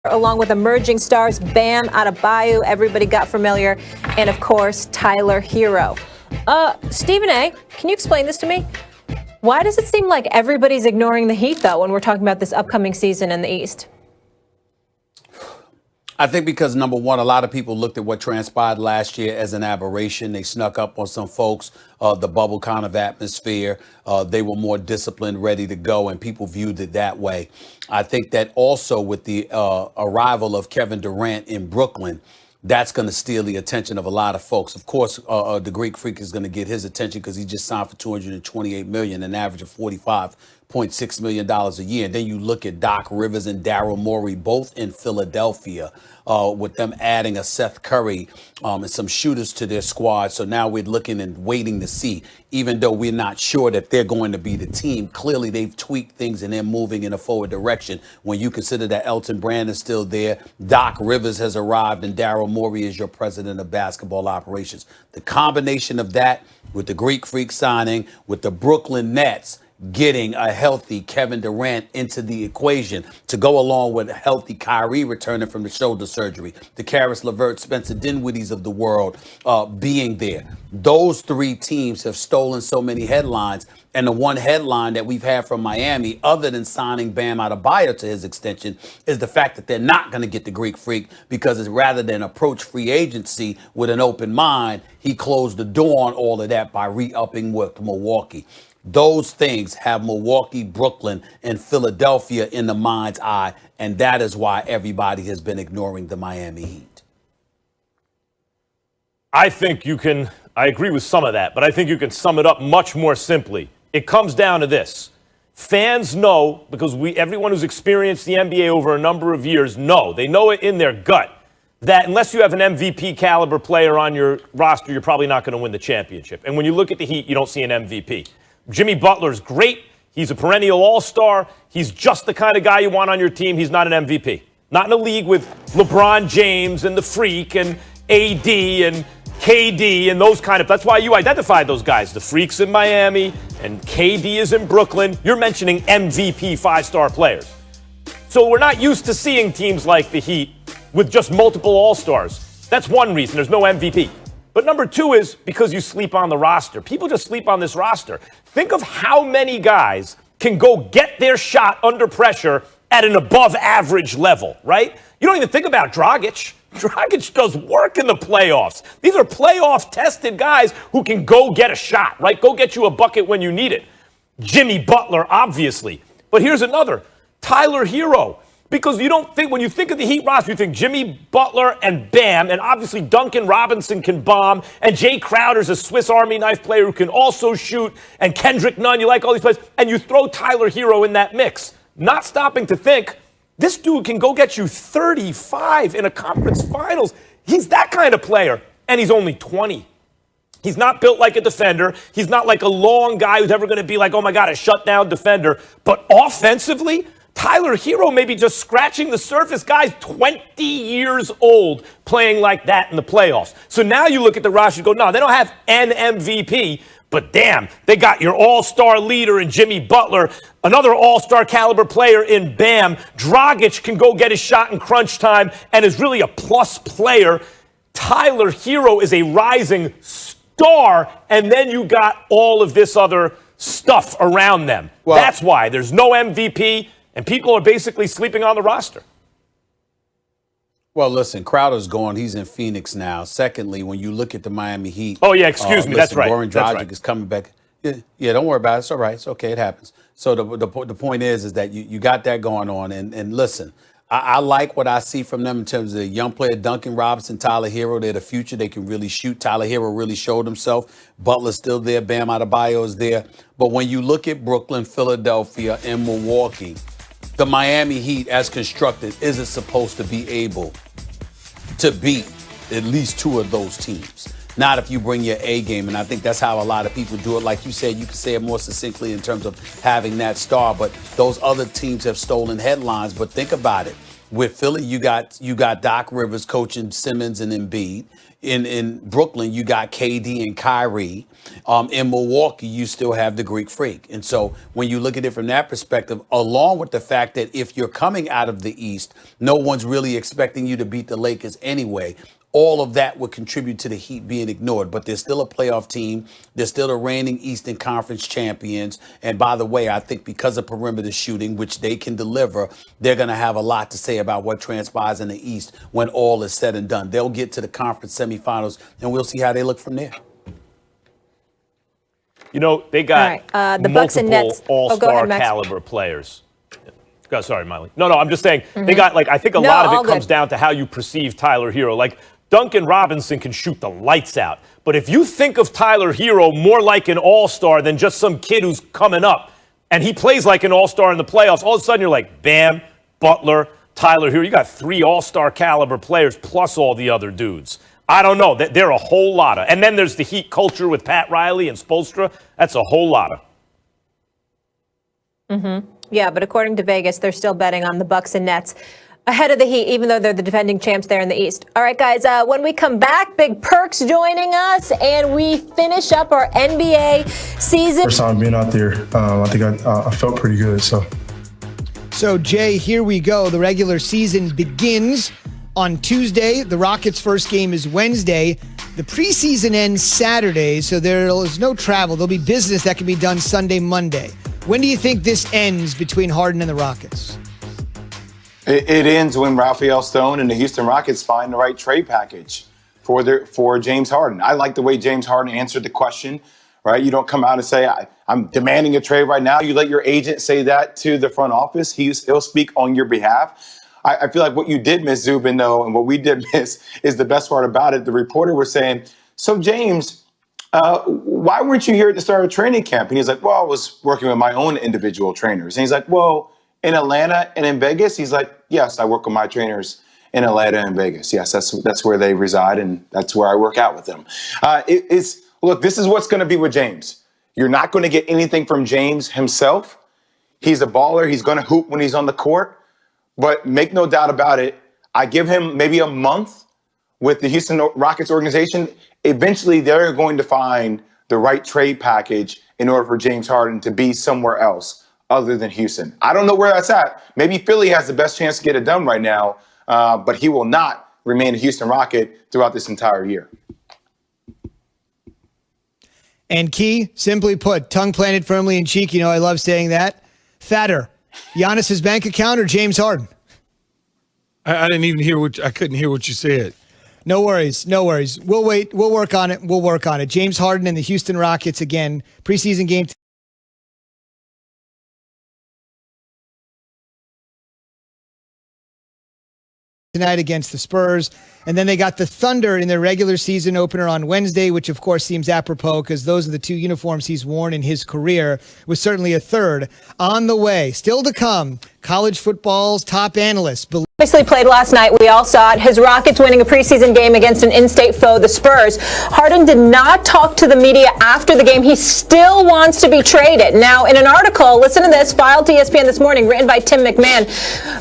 along with emerging stars Bam Adebayo, everybody got familiar, and of course, Tyler Herro. Stephen A., can you explain this to me? Why does it seem like everybody's ignoring the Heat, though, when we're talking about this upcoming season in the East? I think because, number one, a lot of people looked at what transpired last year as an aberration. They snuck up on some folks, the bubble kind of atmosphere. They were more disciplined, ready to go, and people viewed it that way. I think that also with the arrival of Kevin Durant in Brooklyn, that's going to steal the attention of a lot of folks. Of course, the Greek Freak is going to get his attention because he just signed for $228 million, an average of $45.6 million a year. And then you look at Doc Rivers and Daryl Morey, both in Philadelphia, with them adding a Seth Curry and some shooters to their squad. So now we're looking and waiting to see, even though we're not sure that they're going to be the team. Clearly, they've tweaked things and they're moving in a forward direction. When you consider that Elton Brand is still there, Doc Rivers has arrived, and Daryl Morey is your president of basketball operations. The combination of that with the Greek Freak signing, with the Brooklyn Nets getting a healthy Kevin Durant into the equation to go along with a healthy Kyrie returning from the shoulder surgery, the Karis LeVert, Spencer Dinwiddies of the world being there. Those three teams have stolen so many headlines. And the one headline that we've had from Miami, other than signing Bam Adebayo to his extension, is the fact that they're not going to get the Greek Freak because it's rather than approach free agency with an open mind, he closed the door on all of that by re-upping with Milwaukee. Those things have Milwaukee, Brooklyn, and Philadelphia in the mind's eye, and that is why everybody has been ignoring the Miami Heat. I agree with some of that, but I think you can sum it up much more simply. It comes down to this. Fans know, because everyone who's experienced the NBA over a number of years they know it in their gut, that unless you have an MVP caliber player on your roster, you're probably not going to win the championship. And when you look at the Heat, you don't see an MVP. Jimmy Butler's great. He's a perennial all-star. He's just the kind of guy you want on your team. He's not an MVP. Not in a league with LeBron James and the Freak and AD and KD and those kind of. That's why you identified those guys. The Freak's in Miami and KD is in Brooklyn. You're mentioning MVP five-star players. So we're not used to seeing teams like the Heat with just multiple all-stars. That's one reason. There's no MVP. But number two is because you sleep on the roster. People just sleep on this roster. Think of how many guys can go get their shot under pressure at an above-average level, right? You don't even think about Dragic. Dragic does work in the playoffs. These are playoff-tested guys who can go get a shot, right? Go get you a bucket when you need it. Jimmy Butler, obviously. But here's another. Tyler Herro. Because you don't think, when you think of the Heat roster, you think Jimmy Butler and Bam, and obviously Duncan Robinson can bomb, and Jay Crowder's a Swiss Army knife player who can also shoot, and Kendrick Nunn, you like all these players, and you throw Tyler Herro in that mix. Not stopping to think, this dude can go get you 35 in a conference finals. He's that kind of player, and he's only 20. He's not built like a defender. He's not like a long guy who's ever going to be like, oh my God, a shutdown defender. But offensively, Tyler Herro may be just scratching the surface. Guys 20 years old playing like that in the playoffs. So now you look at the roster and go, no, they don't have an MVP, but damn, they got your all-star leader in Jimmy Butler, another all-star caliber player in Bam. Dragic can go get his shot in crunch time and is really a plus player. Tyler Herro is a rising star, and then you got all of this other stuff around them. Well, that's why there's no MVP. And people are basically sleeping on the roster. Well, listen, Crowder's gone. He's in Phoenix now. Secondly, when you look at the Miami Heat. Oh, yeah, excuse me. That's right. Goran Dragic is coming back. Yeah, don't worry about it. It's all right. It's okay. It happens. So the point is that you got that going on. And listen, I like what I see from them in terms of the young player, Duncan Robinson, Tyler Herro. They're the future. They can really shoot. Tyler Herro really showed himself. Butler's still there. Bam Adebayo is there. But when you look at Brooklyn, Philadelphia, and Milwaukee, the Miami Heat, as constructed, isn't supposed to be able to beat at least two of those teams. Not if you bring your A game, and I think that's how a lot of people do it. Like you said, you can say it more succinctly in terms of having that star, but those other teams have stolen headlines. But think about it. With Philly, you got Doc Rivers coaching Simmons and Embiid. In Brooklyn, you got KD and Kyrie. In Milwaukee, you still have the Greek Freak. And so when you look at it from that perspective, along with the fact that if you're coming out of the East, no one's really expecting you to beat the Lakers anyway. All of that would contribute to the Heat being ignored. But they're still a playoff team. They're still the reigning Eastern Conference champions. And by the way, I think because of perimeter shooting, which they can deliver, they're going to have a lot to say about what transpires in the East when all is said and done. They'll get to the conference semifinals, and we'll see how they look from there. You know, they got the Bucks and Nets. all-star caliber players. Sorry, Miley. No, I'm just saying they got, I think a lot of it comes down to how you perceive Tyler Herro. Like, Duncan Robinson can shoot the lights out. But if you think of Tyler Herro more like an all-star than just some kid who's coming up, and he plays like an all-star in the playoffs, all of a sudden you're like, Bam, Butler, Tyler Herro. You got 3 all-star caliber players plus all the other dudes. I don't know. There are a whole lot of. And then there's the Heat culture with Pat Riley and Spoelstra. That's a whole lot of. Yeah, but according to Vegas, they're still betting on the Bucks and Nets ahead of the Heat, even though they're the defending champs there in the East. All right, guys, when we come back, Big Perks joining us, and we finish up our NBA season. First time being out there, I think I felt pretty good. So, Jay, here we go. The regular season begins on Tuesday. The Rockets' first game is Wednesday. The preseason ends Saturday, so there is no travel. There'll be business that can be done Sunday, Monday. When do you think this ends between Harden and the Rockets? It ends when Rafael Stone and the Houston Rockets find the right trade package for James Harden. I like the way James Harden answered the question, right? You don't come out and say, I'm demanding a trade right now. You let your agent say that to the front office. He'll speak on your behalf. I feel like what you did miss, Zubin, though, and what we did miss is the best part about it. The reporter was saying, so James, why weren't you here at the start of training camp? And he's like, well, I was working with my own individual trainers. And he's like, well, in Atlanta and in Vegas? He's like, yes, I work with my trainers in Atlanta and Vegas. Yes, that's where they reside, and that's where I work out with them. Look, this is what's going to be with James. You're not going to get anything from James himself. He's a baller. He's going to hoop when he's on the court. But make no doubt about it, I give him maybe a month with the Houston Rockets organization. Eventually, they're going to find the right trade package in order for James Harden to be somewhere else other than Houston. I don't know where that's at. Maybe Philly has the best chance to get it done right now, but he will not remain a Houston Rocket throughout this entire year. And Key, simply put, tongue planted firmly in cheek. You know, I love saying that. Fatter, Giannis's bank account or James Harden? I didn't even hear I couldn't hear what you said. No worries. We'll wait. We'll work on it. James Harden and the Houston Rockets again. Preseason game tonight against the Spurs. And then they got the Thunder in their regular season opener on Wednesday, which of course seems apropos because those are the 2 uniforms he's worn in his career, with certainly a third on the way. Still to come, college football's top analysts Obviously played last night. We all saw it. His Rockets winning a preseason game against an in-state foe, the Spurs. Harden did not talk to the media after the game. He still wants to be traded. Now, in an article, listen to this, filed to ESPN this morning, written by Tim McMahon,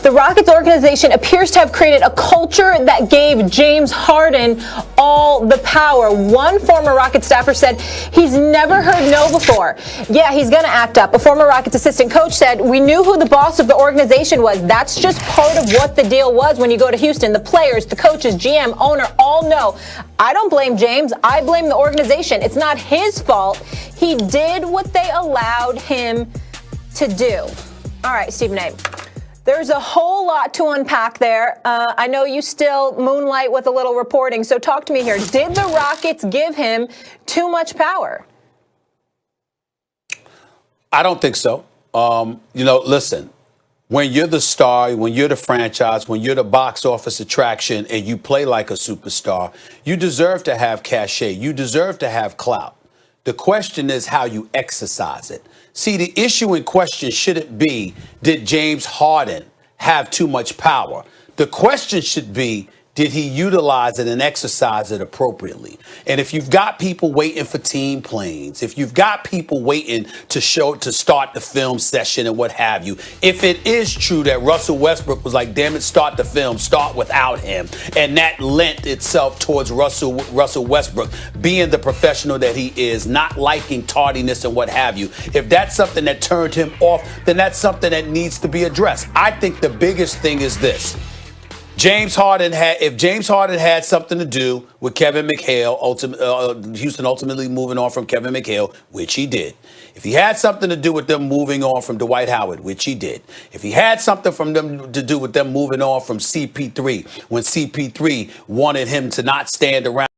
the Rockets organization appears to have created a culture that gave James Harden all the power. One former Rockets staffer said he's never heard no before. Yeah, he's going to act up. A former Rockets assistant coach said, we knew who the boss of the organization was. That's just part of what the deal was when you go to Houston. The players, the coaches, GM, owner, all know. I don't blame James. I blame the organization. It's not his fault. He did what they allowed him to do. All right, Stephen A. There's a whole lot to unpack there. I know you still moonlight with a little reporting, so talk to me here. Did the Rockets give him too much power? I don't think so. Listen, when you're the star, when you're the franchise, when you're the box office attraction and you play like a superstar, you deserve to have cachet. You deserve to have clout. The question is how you exercise it. See, the issue in question shouldn't be, did James Harden have too much power? The question should be, did he utilize it and exercise it appropriately? And if you've got people waiting for team planes, if you've got people waiting to start the film session and what have you, if it is true that Russell Westbrook was like, damn it, start the film, start without him, and that lent itself towards Russell Westbrook being the professional that he is, not liking tardiness and what have you, if that's something that turned him off, then that's something that needs to be addressed. I think the biggest thing is this. If James Harden had something to do with Kevin McHale, Houston ultimately moving on from Kevin McHale, which he did. If he had something to do with them moving on from Dwight Howard, which he did. If he had something to do with them moving on from CP3, when CP3 wanted him to not stand around